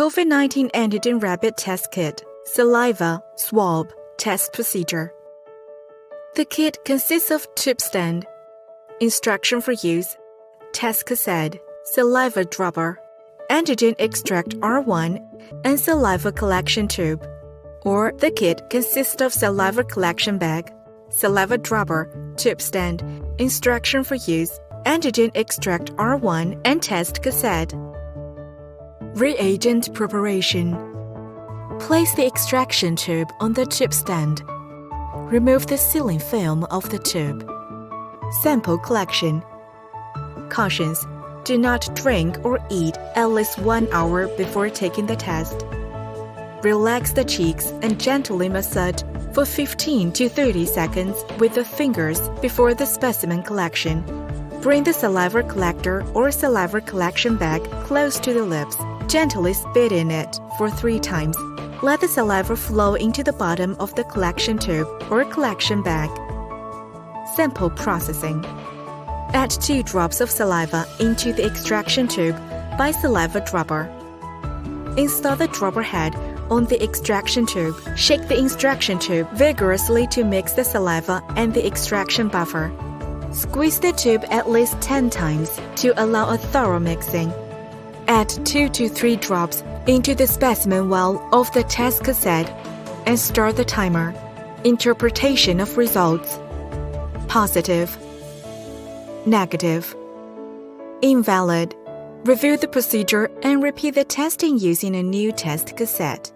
COVID-19 antigen rapid test kit, saliva, swab, test procedure. The kit consists of tube stand, instruction for use, test cassette, saliva dropper, antigen extract R1, and saliva collection tube. Or the kit consists of saliva collection bag, saliva dropper, tube stand, instruction for use, antigen extract R1, and test cassette. Reagent preparation. Place the extraction tube on the tube stand. Remove the sealing film of the tube. Sample collection. Cautions: do not drink or eat at least 1 hour before taking the test. Relax the cheeks and gently massage for 15 to 30 seconds with the fingers before the specimen collection. Bring the saliva collector or saliva collection bag close to the lips. Gently spit in it for 3 times. Let the saliva flow into the bottom of the collection tube or collection bag. Sample processing. Add 2 drops of saliva into the extraction tube by saliva dropper. Install the dropper head on the extraction tube. Shake the extraction tube vigorously to mix the saliva and the extraction buffer. Squeeze the tube at least 10 times to allow a thorough mixing. Add 2 to 3 drops into the specimen well of the test cassette and start the timer. Interpretation of results: positive, negative, invalid. Review the procedure and repeat the testing using a new test cassette.